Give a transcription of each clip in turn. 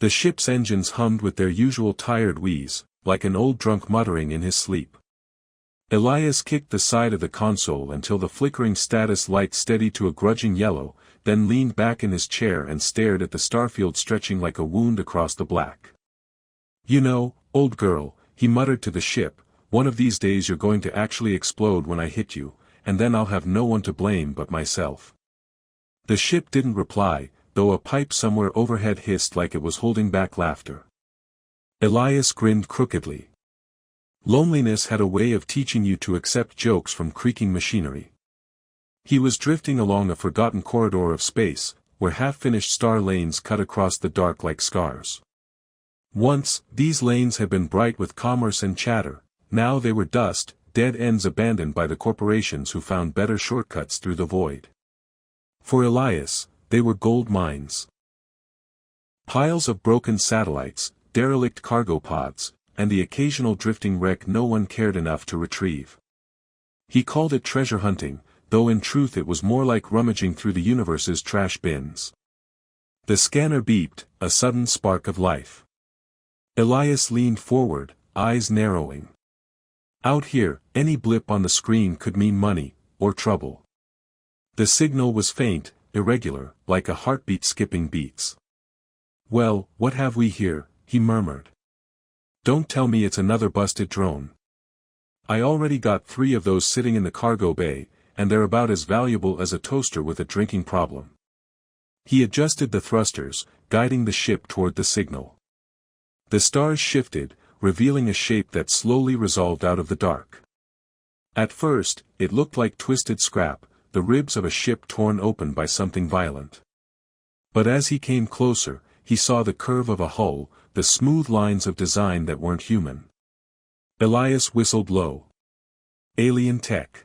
The ship's engines hummed with their usual tired wheeze, like an old drunk muttering in his sleep. Elias kicked the side of the console until the flickering status light steadied to a grudging yellow, then leaned back in his chair and stared at the starfield stretching like a wound across the black. "You know, old girl," he muttered to the ship, "one of these days you're going to actually explode when I hit you, and then I'll have no one to blame but myself." The ship didn't reply, though a pipe somewhere overhead hissed like it was holding back laughter. Elias grinned crookedly. Loneliness had a way of teaching you to accept jokes from creaking machinery. He was drifting along a forgotten corridor of space, where half-finished star lanes cut across the dark like scars. Once, these lanes had been bright with commerce and chatter, now they were dust, dead ends abandoned by the corporations who found better shortcuts through the void. For Elias, they were gold mines. Piles of broken satellites, derelict cargo pods, and the occasional drifting wreck no one cared enough to retrieve. He called it treasure hunting, though in truth it was more like rummaging through the universe's trash bins. The scanner beeped, a sudden spark of life. Elias leaned forward, eyes narrowing. Out here, any blip on the screen could mean money, or trouble. The signal was faint, irregular, like a heartbeat skipping beats. "Well, what have we here?" he murmured. "Don't tell me it's another busted drone. I already got 3 of those sitting in the cargo bay, and they're about as valuable as a toaster with a drinking problem." He adjusted the thrusters, guiding the ship toward the signal. The stars shifted, revealing a shape that slowly resolved out of the dark. At first, it looked like twisted scrap, the ribs of a ship torn open by something violent. But as he came closer, he saw the curve of a hull, the smooth lines of design that weren't human. Elias whistled low. Alien tech.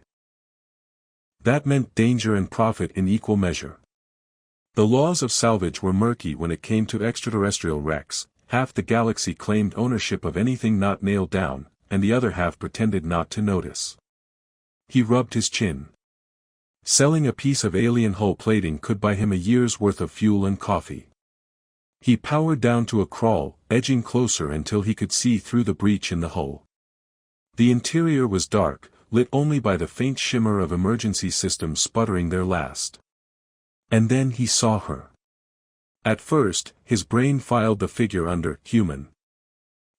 That meant danger and profit in equal measure. The laws of salvage were murky when it came to extraterrestrial wrecks. Half the galaxy claimed ownership of anything not nailed down, and the other half pretended not to notice. He rubbed his chin. Selling a piece of alien hull plating could buy him a year's worth of fuel and coffee. He powered down to a crawl, edging closer until he could see through the breach in the hull. The interior was dark, lit only by the faint shimmer of emergency systems sputtering their last. And then he saw her. At first, his brain filed the figure under human.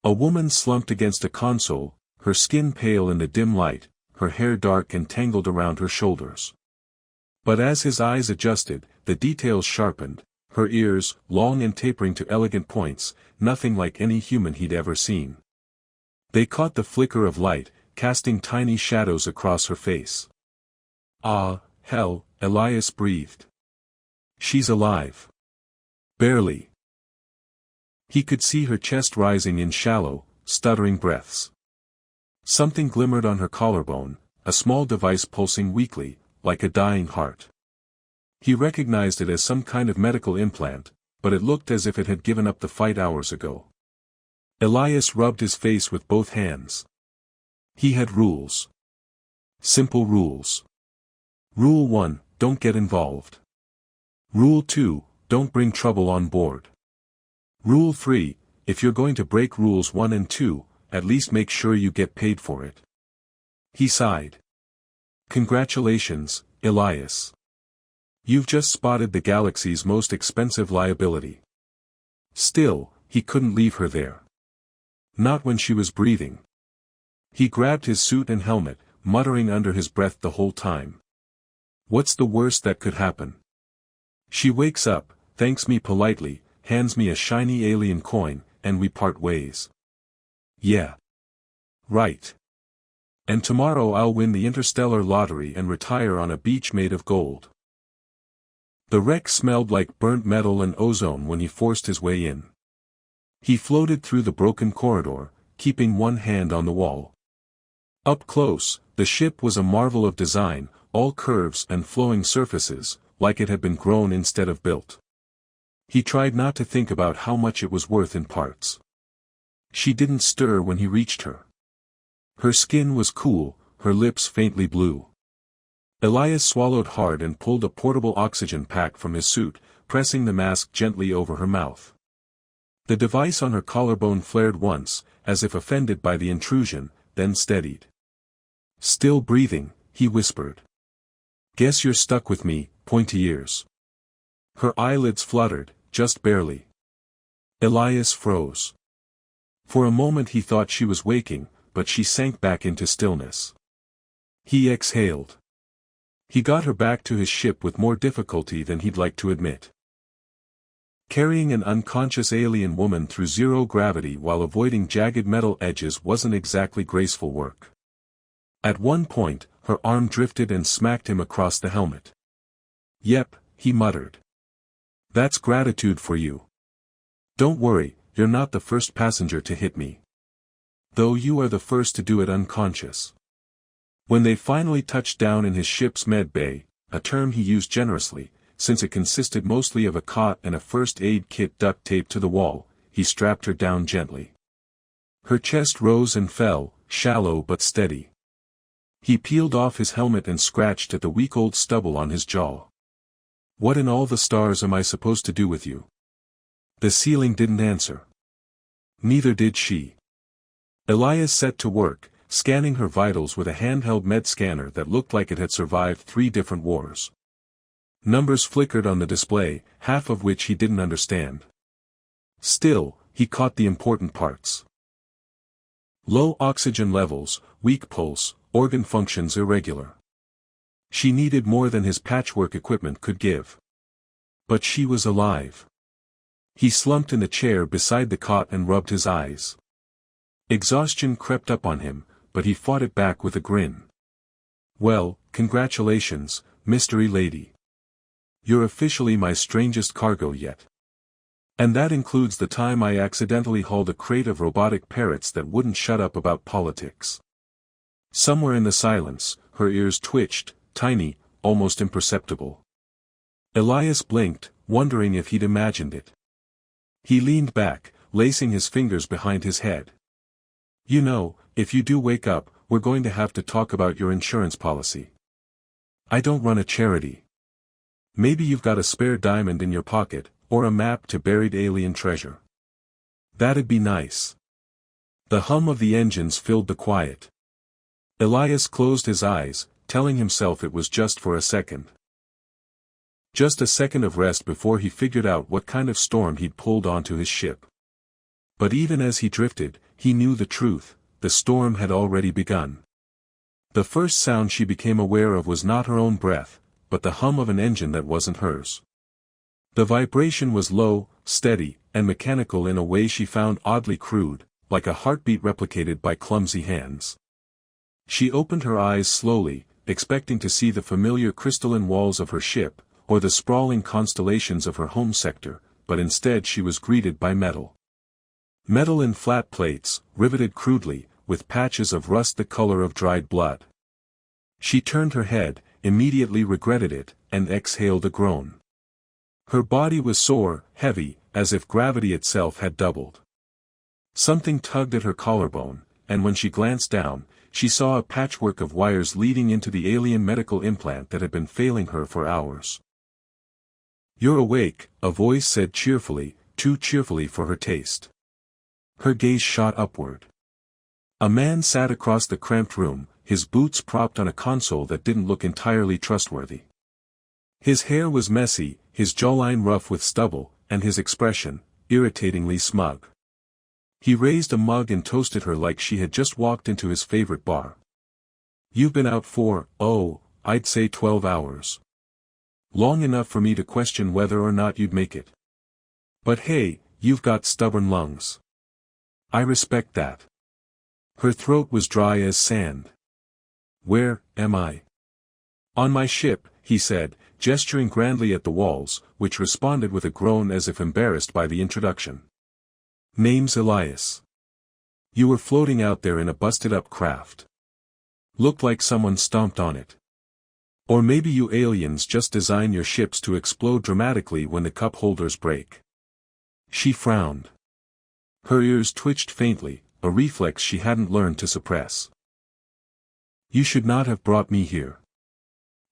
A woman slumped against a console, her skin pale in the dim light, her hair dark and tangled around her shoulders. But as his eyes adjusted, the details sharpened, her ears, long and tapering to elegant points, nothing like any human he'd ever seen. They caught the flicker of light, casting tiny shadows across her face. "Ah, hell," Elias breathed. "She's alive." Barely. He could see her chest rising in shallow, stuttering breaths. Something glimmered on her collarbone, a small device pulsing weakly, like a dying heart. He recognized it as some kind of medical implant, but it looked as if it had given up the fight hours ago. Elias rubbed his face with both hands. He had rules. Simple rules. Rule 1, don't get involved. Rule 2, don't bring trouble on board. Rule 3, if you're going to break rules 1 and 2, at least make sure you get paid for it. He sighed. Congratulations, Elias. You've just spotted the galaxy's most expensive liability. Still, he couldn't leave her there. Not when she was breathing. He grabbed his suit and helmet, muttering under his breath the whole time. What's the worst that could happen? She wakes up, thanks me politely, hands me a shiny alien coin, and we part ways. Yeah. Right. And tomorrow I'll win the interstellar lottery and retire on a beach made of gold. The wreck smelled like burnt metal and ozone when he forced his way in. He floated through the broken corridor, keeping one hand on the wall. Up close, the ship was a marvel of design, all curves and flowing surfaces, like it had been grown instead of built. He tried not to think about how much it was worth in parts. She didn't stir when he reached her. Her skin was cool, her lips faintly blue. Elias swallowed hard and pulled a portable oxygen pack from his suit, pressing the mask gently over her mouth. The device on her collarbone flared once, as if offended by the intrusion, then steadied. "Still breathing," he whispered. "Guess you're stuck with me, pointy ears." Her eyelids fluttered, just barely. Elias froze. For a moment he thought she was waking, but she sank back into stillness. He exhaled. He got her back to his ship with more difficulty than he'd like to admit. Carrying an unconscious alien woman through zero gravity while avoiding jagged metal edges wasn't exactly graceful work. At one point, her arm drifted and smacked him across the helmet. "Yep," he muttered. "That's gratitude for you. Don't worry, you're not the first passenger to hit me. Though you are the first to do it unconscious." When they finally touched down in his ship's med bay, a term he used generously, since it consisted mostly of a cot and a first aid kit duct taped to the wall, he strapped her down gently. Her chest rose and fell, shallow but steady. He peeled off his helmet and scratched at the week-old stubble on his jaw. "What in all the stars am I supposed to do with you?" The ceiling didn't answer. Neither did she. Elias set to work, scanning her vitals with a handheld med scanner that looked like it had survived 3 different wars. Numbers flickered on the display, half of which he didn't understand. Still, he caught the important parts. Low oxygen levels, weak pulse, organ functions irregular. She needed more than his patchwork equipment could give. But she was alive. He slumped in the chair beside the cot and rubbed his eyes. Exhaustion crept up on him, but he fought it back with a grin. "Well, congratulations, mystery lady. You're officially my strangest cargo yet. And that includes the time I accidentally hauled a crate of robotic parrots that wouldn't shut up about politics." Somewhere in the silence, her ears twitched, tiny, almost imperceptible. Elias blinked, wondering if he'd imagined it. He leaned back, lacing his fingers behind his head. "You know, if you do wake up, we're going to have to talk about your insurance policy. I don't run a charity. Maybe you've got a spare diamond in your pocket, or a map to buried alien treasure. That'd be nice." The hum of the engines filled the quiet. Elias closed his eyes, telling himself it was just for a second. Just a second of rest before he figured out what kind of storm he'd pulled onto his ship. But even as he drifted, he knew the truth: the storm had already begun. The first sound she became aware of was not her own breath, but the hum of an engine that wasn't hers. The vibration was low, steady, and mechanical in a way she found oddly crude, like a heartbeat replicated by clumsy hands. She opened her eyes slowly, expecting to see the familiar crystalline walls of her ship, or the sprawling constellations of her home sector, but instead she was greeted by metal. Metal in flat plates, riveted crudely, with patches of rust the color of dried blood. She turned her head, immediately regretted it, and exhaled a groan. Her body was sore, heavy, as if gravity itself had doubled. Something tugged at her collarbone, and when she glanced down, she saw a patchwork of wires leading into the alien medical implant that had been failing her for hours. "You're awake," a voice said cheerfully, too cheerfully for her taste. Her gaze shot upward. A man sat across the cramped room, his boots propped on a console that didn't look entirely trustworthy. His hair was messy, his jawline rough with stubble, and his expression, irritatingly smug. He raised a mug and toasted her like she had just walked into his favorite bar. "You've been out for, I'd say 12 hours. Long enough for me to question whether or not you'd make it. But hey, you've got stubborn lungs. I respect that." Her throat was dry as sand. "Where am I?" "On my ship," he said, gesturing grandly at the walls, which responded with a groan as if embarrassed by the introduction. "Name's Elias. You were floating out there in a busted-up craft. Looked like someone stomped on it. Or maybe you aliens just design your ships to explode dramatically when the cup holders break." She frowned. Her ears twitched faintly, a reflex she hadn't learned to suppress. "You should not have brought me here."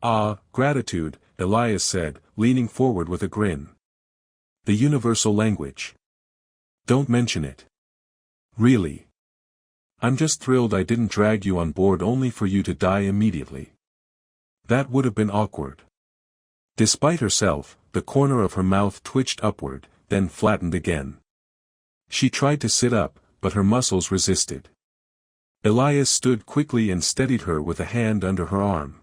"Ah, gratitude," Elias said, leaning forward with a grin. "The universal language. Don't mention it. Really. I'm just thrilled I didn't drag you on board only for you to die immediately. That would have been awkward. Despite herself, the corner of her mouth twitched upward, then flattened again. She tried to sit up, but her muscles resisted. Elias stood quickly and steadied her with a hand under her arm.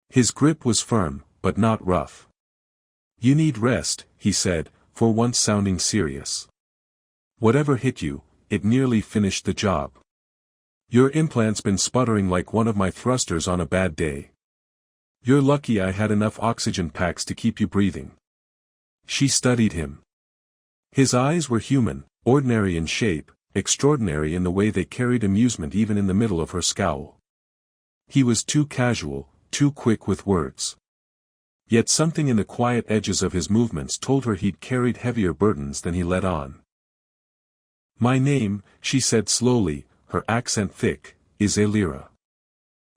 His grip was firm, but not rough. You need rest, he said, for once sounding serious. Whatever hit you, it nearly finished the job. Your implant's been sputtering like one of my thrusters on a bad day. You're lucky I had enough oxygen packs to keep you breathing. She studied him. His eyes were human, ordinary in shape, extraordinary in the way they carried amusement even in the middle of her scowl. He was too casual, too quick with words. Yet something in the quiet edges of his movements told her he'd carried heavier burdens than he let on. My name, she said slowly, her accent thick, is Elira.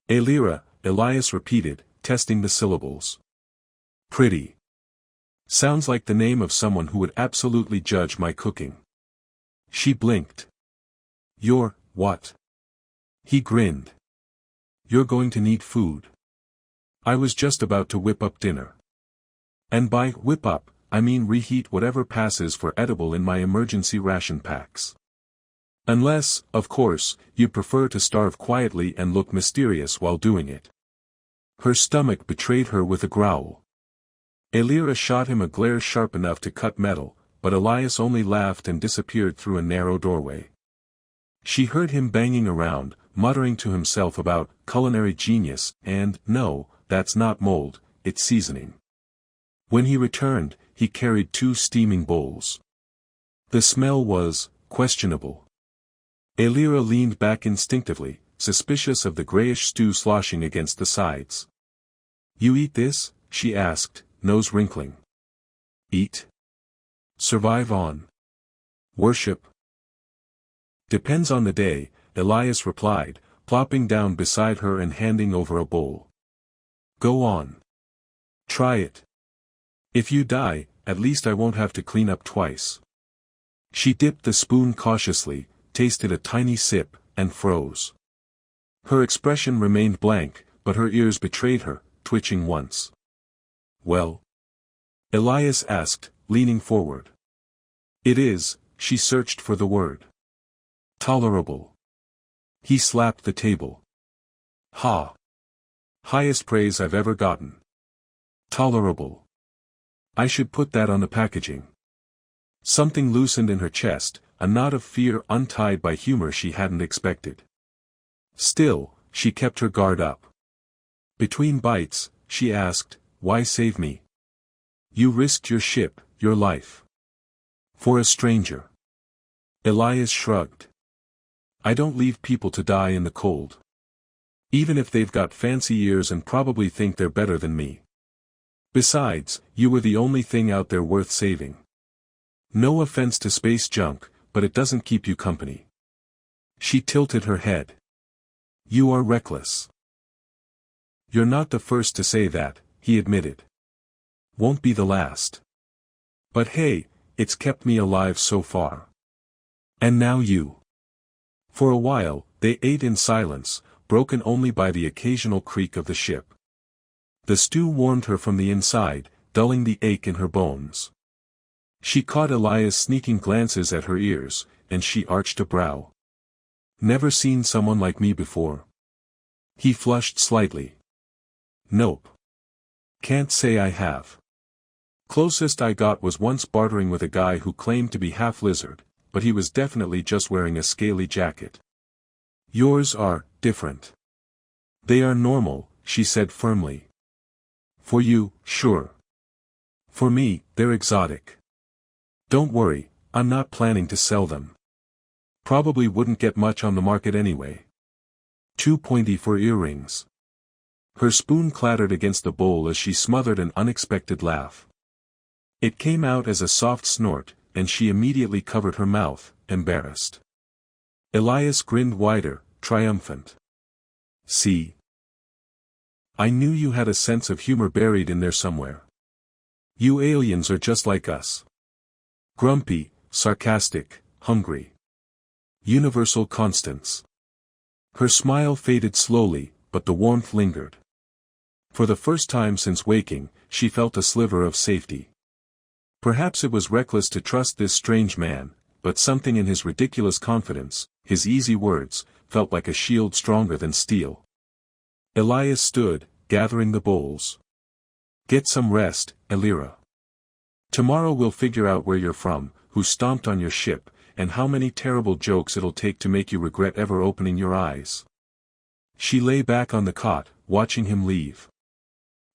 Elira, Elias repeated, testing the syllables. Pretty. Sounds like the name of someone who would absolutely judge my cooking. She blinked. You're, what? He grinned. You're going to need food. I was just about to whip up dinner. And by whip up, I mean reheat whatever passes for edible in my emergency ration packs. Unless, of course, you prefer to starve quietly and look mysterious while doing it. Her stomach betrayed her with a growl. Elira shot him a glare sharp enough to cut metal, but Elias only laughed and disappeared through a narrow doorway. She heard him banging around, muttering to himself about culinary genius and, no, that's not mold, it's seasoning. When he returned, he carried 2 steaming bowls. The smell was questionable. Elira leaned back instinctively, suspicious of the grayish stew sloshing against the sides. You eat this? She asked, nose wrinkling. Eat? Survive on? Worship? Depends on the day, Elias replied, plopping down beside her and handing over a bowl. Go on. Try it. If you die, at least I won't have to clean up twice. She dipped the spoon cautiously, tasted a tiny sip, and froze. Her expression remained blank, but her ears betrayed her, twitching once. Well? Elias asked, leaning forward. It is, she searched for the word. Tolerable. He slapped the table. Ha! Highest praise I've ever gotten. Tolerable. I should put that on the packaging. Something loosened in her chest, a knot of fear untied by humor she hadn't expected. Still, she kept her guard up. Between bites, she asked, why save me? You risked your ship, your life. For a stranger. Elias shrugged. I don't leave people to die in the cold. Even if they've got fancy ears and probably think they're better than me. Besides, you were the only thing out there worth saving. No offense to space junk, but it doesn't keep you company. She tilted her head. You are reckless. You're not the first to say that, he admitted. Won't be the last. But hey, it's kept me alive so far. And now you. For a while, they ate in silence, broken only by the occasional creak of the ship. The stew warmed her from the inside, dulling the ache in her bones. She caught Elias sneaking glances at her ears, and she arched a brow. Never seen someone like me before. He flushed slightly. Nope. Can't say I have. Closest I got was once bartering with a guy who claimed to be half lizard, but he was definitely just wearing a scaly jacket. Yours are different. They are normal, she said firmly. For you, sure. For me, they're exotic. Don't worry, I'm not planning to sell them. Probably wouldn't get much on the market anyway. Too pointy for earrings. Her spoon clattered against the bowl as she smothered an unexpected laugh. It came out as a soft snort, and she immediately covered her mouth, embarrassed. Elias grinned wider, triumphant. See? I knew you had a sense of humor buried in there somewhere. You aliens are just like us. Grumpy, sarcastic, hungry. Universal constants. Her smile faded slowly, but the warmth lingered. For the first time since waking, she felt a sliver of safety. Perhaps it was reckless to trust this strange man, but something in his ridiculous confidence, his easy words, felt like a shield stronger than steel. Elias stood, gathering the bowls. Get some rest, Elira. Tomorrow we'll figure out where you're from, who stomped on your ship, and how many terrible jokes it'll take to make you regret ever opening your eyes. She lay back on the cot, watching him leave.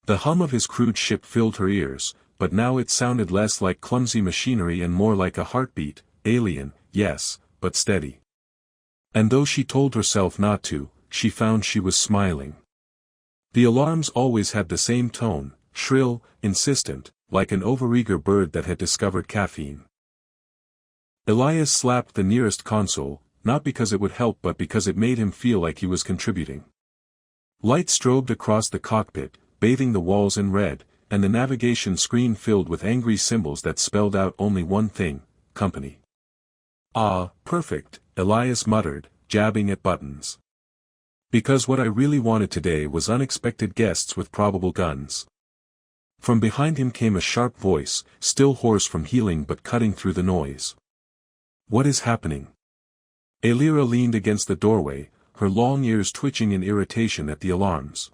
The hum of his crude ship filled her ears, but now it sounded less like clumsy machinery and more like a heartbeat, alien, yes, but steady. And though she told herself not to, she found she was smiling. The alarms always had the same tone, shrill, insistent, like an overeager bird that had discovered caffeine. Elias slapped the nearest console, not because it would help but because it made him feel like he was contributing. Light strobed across the cockpit, bathing the walls in red, and the navigation screen filled with angry symbols that spelled out only one thing: company. Ah, perfect, Elias muttered, jabbing at buttons. Because what I really wanted today was unexpected guests with probable guns. From behind him came a sharp voice, still hoarse from healing but cutting through the noise. What is happening? Elira leaned against the doorway, her long ears twitching in irritation at the alarms.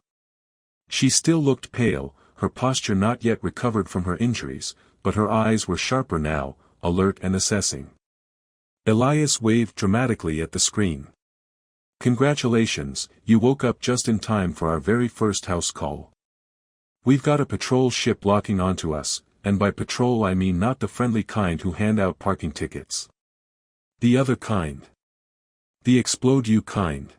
She still looked pale, her posture not yet recovered from her injuries, but her eyes were sharper now, alert and assessing. Elias waved dramatically at the screen. Congratulations, you woke up just in time for our very first house call. We've got a patrol ship locking onto us, and by patrol I mean not the friendly kind who hand out parking tickets. The other kind. The explode you kind.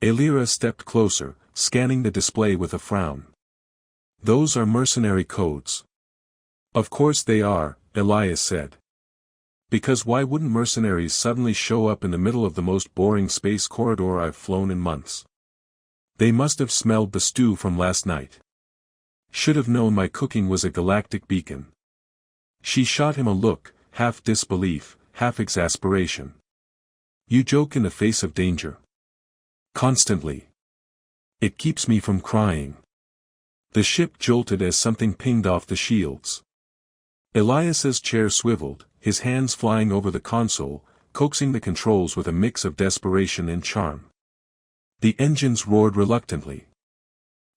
Elira stepped closer, scanning the display with a frown. Those are mercenary codes. Of course they are, Elias said. Because why wouldn't mercenaries suddenly show up in the middle of the most boring space corridor I've flown in months? They must have smelled the stew from last night. Should have known my cooking was a galactic beacon. She shot him a look, half disbelief, half exasperation. You joke in the face of danger. Constantly. It keeps me from crying. The ship jolted as something pinged off the shields. Elias's chair swiveled, his hands flying over the console, coaxing the controls with a mix of desperation and charm. The engines roared reluctantly.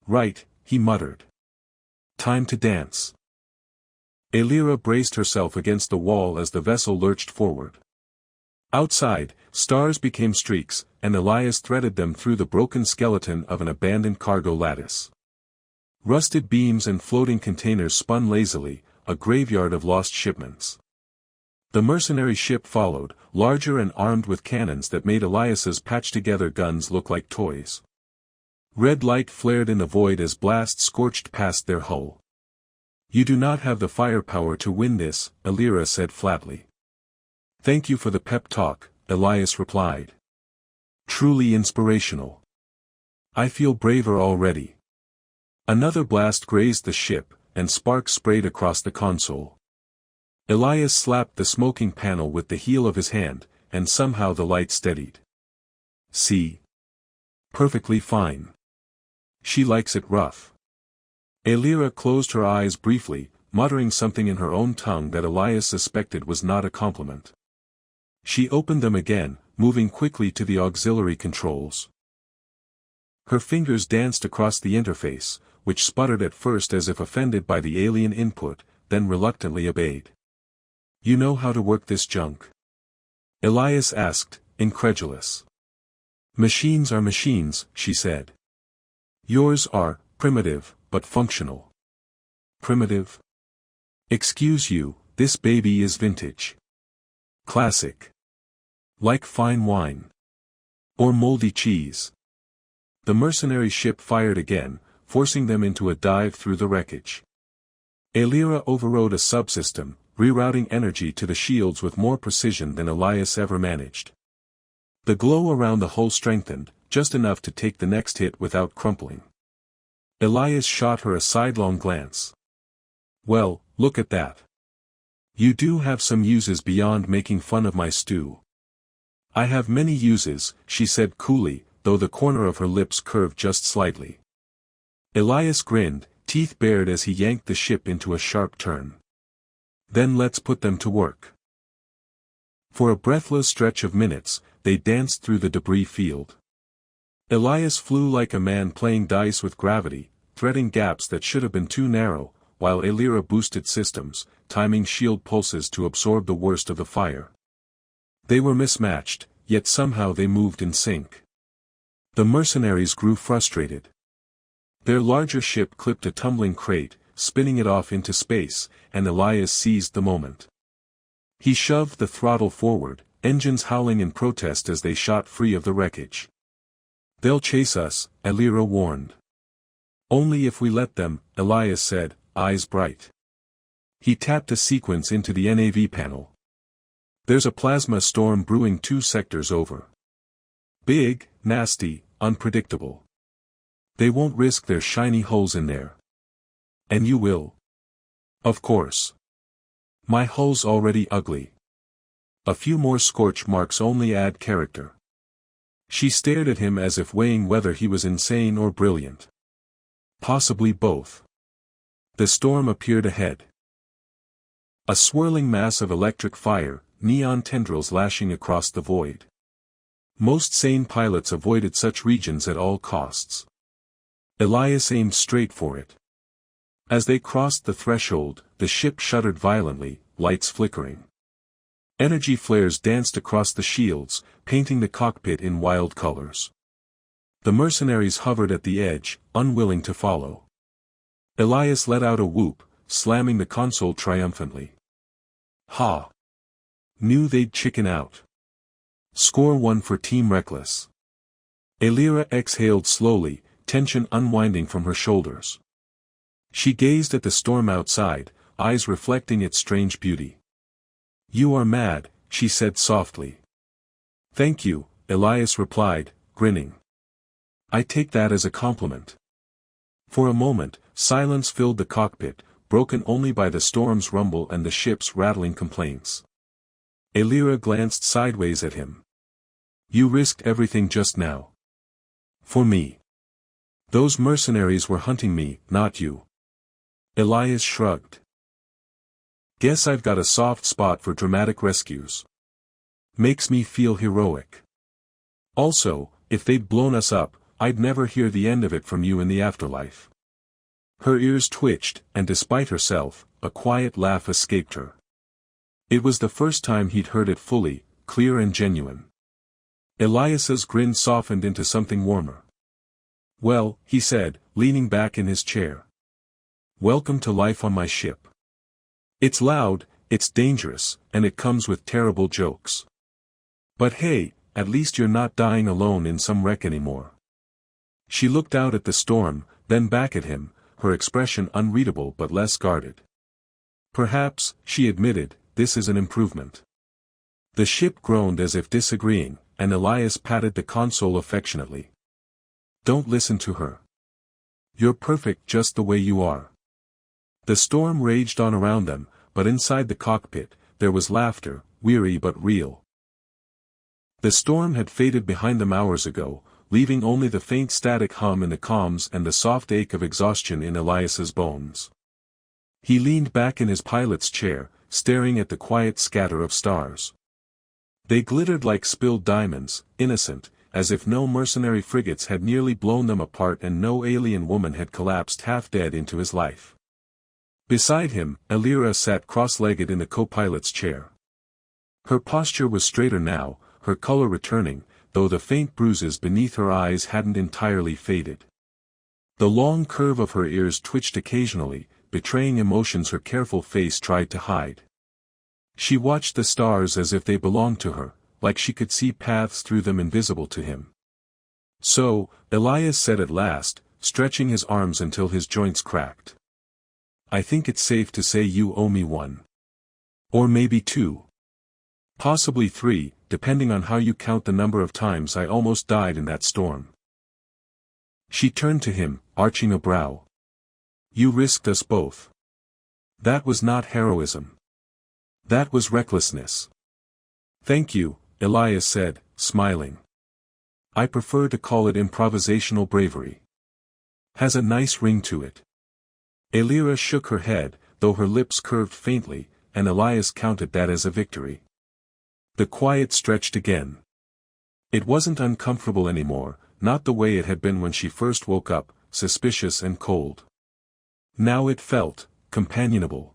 Right, he muttered. Time to dance. Elira braced herself against the wall as the vessel lurched forward. Outside, stars became streaks, and Elias threaded them through the broken skeleton of an abandoned cargo lattice. Rusted beams and floating containers spun lazily, a graveyard of lost shipments. The mercenary ship followed, larger and armed with cannons that made Elias's patched-together guns look like toys. Red light flared in the void as blasts scorched past their hull. You do not have the firepower to win this, Elira said flatly. Thank you for the pep talk, Elias replied. Truly inspirational. I feel braver already. Another blast grazed the ship, and sparks sprayed across the console. Elias slapped the smoking panel with the heel of his hand, and somehow the light steadied. See? Perfectly fine. She likes it rough. Elira closed her eyes briefly, muttering something in her own tongue that Elias suspected was not a compliment. She opened them again, moving quickly to the auxiliary controls. Her fingers danced across the interface, which sputtered at first as if offended by the alien input, then reluctantly obeyed. You know how to work this junk? Elias asked, incredulous. Machines are machines, she said. Yours are, primitive, but functional. Primitive? Excuse you, this baby is vintage. Classic. Like fine wine. Or moldy cheese. The mercenary ship fired again, forcing them into a dive through the wreckage. Elira overrode a subsystem, rerouting energy to the shields with more precision than Elias ever managed. The glow around the hull strengthened, just enough to take the next hit without crumpling. Elias shot her a sidelong glance. Well, look at that. You do have some uses beyond making fun of my stew. I have many uses, she said coolly, though the corner of her lips curved just slightly. Elias grinned, teeth bared as he yanked the ship into a sharp turn. Then let's put them to work. For a breathless stretch of minutes, they danced through the debris field. Elias flew like a man playing dice with gravity, threading gaps that should have been too narrow, while Elira boosted systems, timing shield pulses to absorb the worst of the fire. They were mismatched, yet somehow they moved in sync. The mercenaries grew frustrated. Their larger ship clipped a tumbling crate, spinning it off into space, and Elias seized the moment. He shoved the throttle forward, engines howling in protest as they shot free of the wreckage. They'll chase us, Elira warned. Only if we let them, Elias said, eyes bright. He tapped a sequence into the NAV panel. There's a plasma storm brewing 2 sectors over. Big, nasty, unpredictable. They won't risk their shiny hulls in there. And you will? Of course. My hull's already ugly. A few more scorch marks only add character. She stared at him as if weighing whether he was insane or brilliant. Possibly both. The storm appeared ahead. A swirling mass of electric fire, neon tendrils lashing across the void. Most sane pilots avoided such regions at all costs. Elias aimed straight for it. As they crossed the threshold, the ship shuddered violently, lights flickering. Energy flares danced across the shields, painting the cockpit in wild colors. The mercenaries hovered at the edge, unwilling to follow. Elias let out a whoop, slamming the console triumphantly. Ha! Knew they'd chicken out. Score 1 for Team Reckless. Elira exhaled slowly, tension unwinding from her shoulders. She gazed at the storm outside, eyes reflecting its strange beauty. You are mad, she said softly. Thank you, Elias replied, grinning. I take that as a compliment. For a moment, silence filled the cockpit, broken only by the storm's rumble and the ship's rattling complaints. Elira glanced sideways at him. You risked everything just now. For me. Those mercenaries were hunting me, not you. Elias shrugged. Guess I've got a soft spot for dramatic rescues. Makes me feel heroic. Also, if they'd blown us up, I'd never hear the end of it from you in the afterlife. Her ears twitched, and despite herself, a quiet laugh escaped her. It was the first time he'd heard it fully, clear and genuine. Elias's grin softened into something warmer. Well, he said, leaning back in his chair. Welcome to life on my ship. It's loud, it's dangerous, and it comes with terrible jokes. But hey, at least you're not dying alone in some wreck anymore. She looked out at the storm, then back at him, her expression unreadable but less guarded. Perhaps, she admitted, this is an improvement. The ship groaned as if disagreeing, and Elias patted the console affectionately. Don't listen to her. You're perfect just the way you are. The storm raged on around them, but inside the cockpit, there was laughter, weary but real. The storm had faded behind them hours ago, leaving only the faint static hum in the comms and the soft ache of exhaustion in Elias's bones. He leaned back in his pilot's chair, staring at the quiet scatter of stars. They glittered like spilled diamonds, innocent, as if no mercenary frigates had nearly blown them apart and no alien woman had collapsed half-dead into his life. Beside him, Elira sat cross-legged in the co-pilot's chair. Her posture was straighter now, her color returning, though the faint bruises beneath her eyes hadn't entirely faded. The long curve of her ears twitched occasionally, betraying emotions her careful face tried to hide. She watched the stars as if they belonged to her, like she could see paths through them invisible to him. So, Elias said at last, stretching his arms until his joints cracked. I think it's safe to say you owe me one. Or maybe two. Possibly three, depending on how you count the number of times I almost died in that storm. She turned to him, arching a brow. You risked us both. That was not heroism. That was recklessness. Thank you, Elias said, smiling. I prefer to call it improvisational bravery. Has a nice ring to it. Elira shook her head, though her lips curved faintly, and Elias counted that as a victory. The quiet stretched again. It wasn't uncomfortable anymore, not the way it had been when she first woke up, suspicious and cold. Now it felt companionable.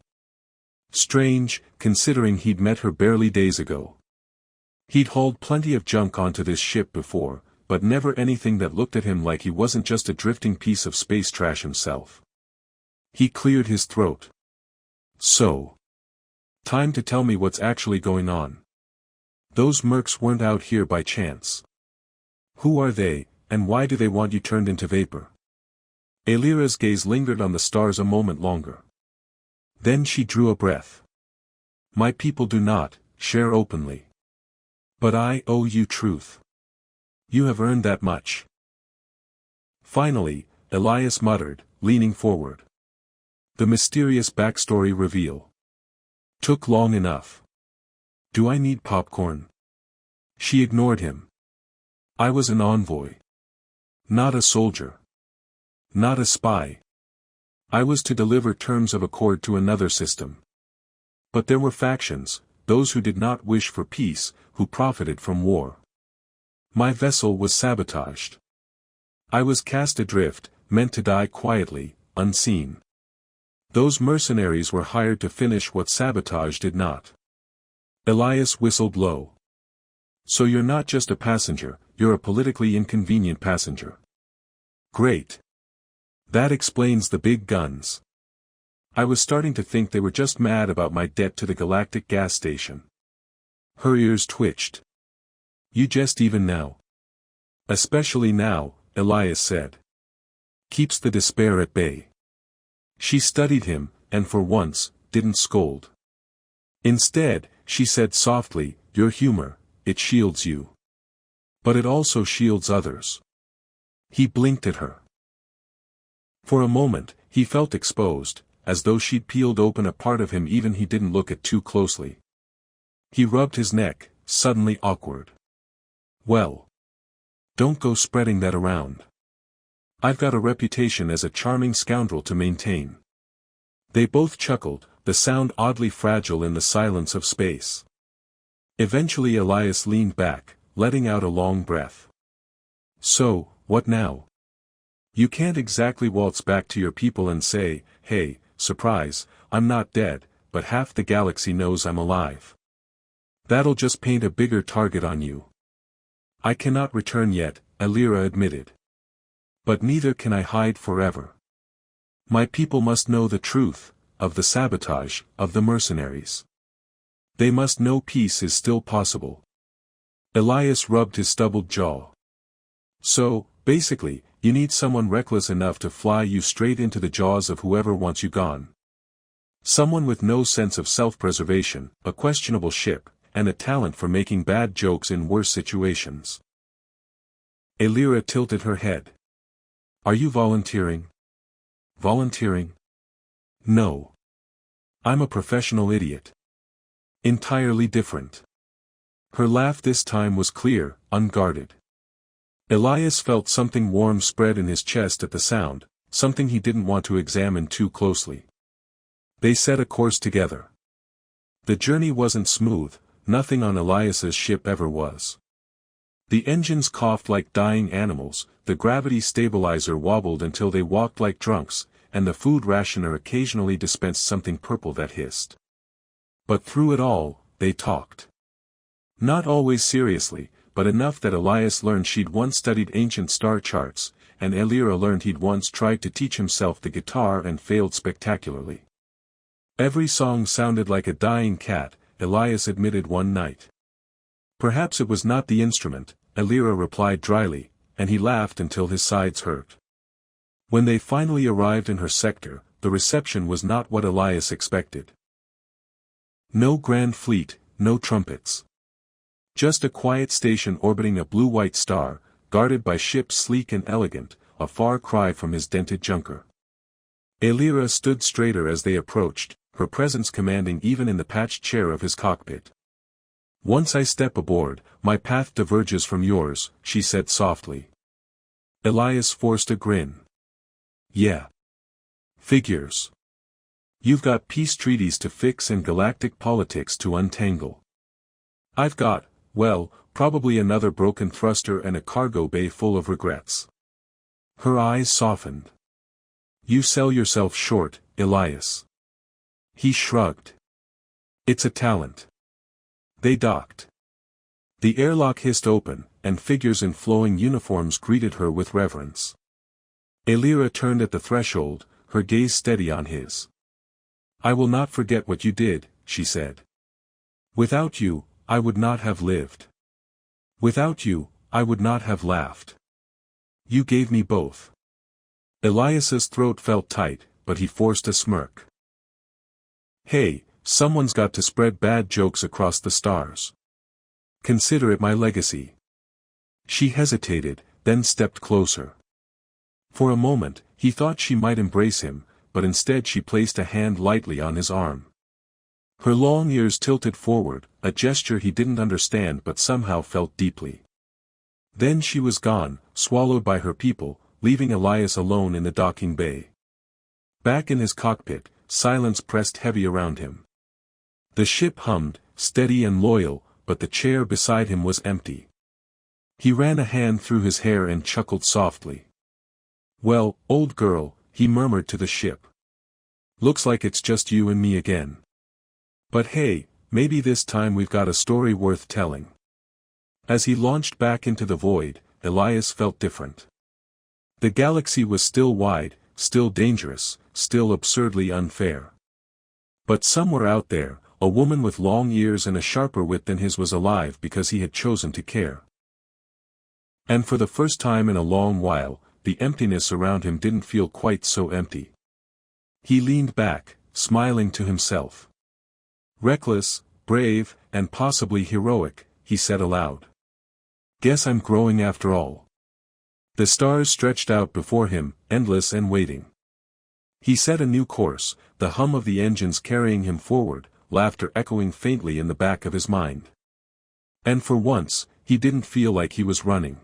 Strange, considering he'd met her barely days ago. He'd hauled plenty of junk onto this ship before, but never anything that looked at him like he wasn't just a drifting piece of space trash himself. He cleared his throat. So. Time to tell me what's actually going on. Those mercs weren't out here by chance. Who are they, and why do they want you turned into vapor? Elira's gaze lingered on the stars a moment longer. Then she drew a breath. My people do not share openly. But I owe you truth. You have earned that much. Finally, Elias muttered, leaning forward. The mysterious backstory reveal. Took long enough. Do I need popcorn? She ignored him. I was an envoy. Not a soldier. Not a spy. I was to deliver terms of accord to another system. But there were factions, those who did not wish for peace, who profited from war. My vessel was sabotaged. I was cast adrift, meant to die quietly, unseen. Those mercenaries were hired to finish what sabotage did not. Elias whistled low. So you're not just a passenger, you're a politically inconvenient passenger. Great. That explains the big guns. I was starting to think they were just mad about my debt to the galactic gas station. Her ears twitched. You jest even now. Especially now, Elias said. Keeps the despair at bay. She studied him, and for once, didn't scold. Instead, she said softly, your humor, it shields you. But it also shields others. He blinked at her. For a moment, he felt exposed, as though she'd peeled open a part of him even he didn't look at too closely. He rubbed his neck, suddenly awkward. Well. Don't go spreading that around. I've got a reputation as a charming scoundrel to maintain. They both chuckled, the sound oddly fragile in the silence of space. Eventually Elias leaned back, letting out a long breath. So, what now? You can't exactly waltz back to your people and say, hey, surprise, I'm not dead, but half the galaxy knows I'm alive. That'll just paint a bigger target on you. I cannot return yet, Elira admitted. But neither can I hide forever. My people must know the truth, of the sabotage, of the mercenaries. They must know peace is still possible. Elias rubbed his stubbled jaw. So, basically, you need someone reckless enough to fly you straight into the jaws of whoever wants you gone. Someone with no sense of self-preservation, a questionable ship, and a talent for making bad jokes in worse situations. Elira tilted her head. Are you volunteering? Volunteering? No. I'm a professional idiot. Entirely different. Her laugh this time was clear, unguarded. Elias felt something warm spread in his chest at the sound, something he didn't want to examine too closely. They set a course together. The journey wasn't smooth, nothing on Elias's ship ever was. The engines coughed like dying animals, the gravity stabilizer wobbled until they walked like drunks, and the food rationer occasionally dispensed something purple that hissed. But through it all, they talked. Not always seriously, but enough that Elias learned she'd once studied ancient star charts, and Elira learned he'd once tried to teach himself the guitar and failed spectacularly. Every song sounded like a dying cat, Elias admitted one night. Perhaps it was not the instrument, Elira replied dryly, and he laughed until his sides hurt. When they finally arrived in her sector, the reception was not what Elias expected. No grand fleet, no trumpets. Just a quiet station orbiting a blue-white star, guarded by ships sleek and elegant, a far cry from his dented junker. Elira stood straighter as they approached, her presence commanding even in the patched chair of his cockpit. "Once I step aboard, my path diverges from yours," she said softly. Elias forced a grin. "Yeah. Figures. You've got peace treaties to fix and galactic politics to untangle. I've got, well, probably another broken thruster and a cargo bay full of regrets." Her eyes softened. "You sell yourself short, Elias." He shrugged. "It's a talent." They docked. The airlock hissed open, and figures in flowing uniforms greeted her with reverence. Elira turned at the threshold, her gaze steady on his. "I will not forget what you did," she said. "Without you, I would not have lived. Without you, I would not have laughed. You gave me both." Elias's throat felt tight, but he forced a smirk. "Hey, someone's got to spread bad jokes across the stars. Consider it my legacy." She hesitated, then stepped closer. For a moment, he thought she might embrace him, but instead she placed a hand lightly on his arm. Her long ears tilted forward, a gesture he didn't understand but somehow felt deeply. Then she was gone, swallowed by her people, leaving Elias alone in the docking bay. Back in his cockpit, silence pressed heavy around him. The ship hummed, steady and loyal, but the chair beside him was empty. He ran a hand through his hair and chuckled softly. "Well, old girl," he murmured to the ship. "Looks like it's just you and me again. But hey, maybe this time we've got a story worth telling." As he launched back into the void, Elias felt different. The galaxy was still wide, still dangerous, still absurdly unfair. But somewhere out there, a woman with long ears and a sharper wit than his was alive because he had chosen to care. And for the first time in a long while, the emptiness around him didn't feel quite so empty. He leaned back, smiling to himself. "Reckless, brave, and possibly heroic," he said aloud. "Guess I'm growing after all." The stars stretched out before him, endless and waiting. He set a new course, the hum of the engines carrying him forward, laughter echoing faintly in the back of his mind. And for once, he didn't feel like he was running.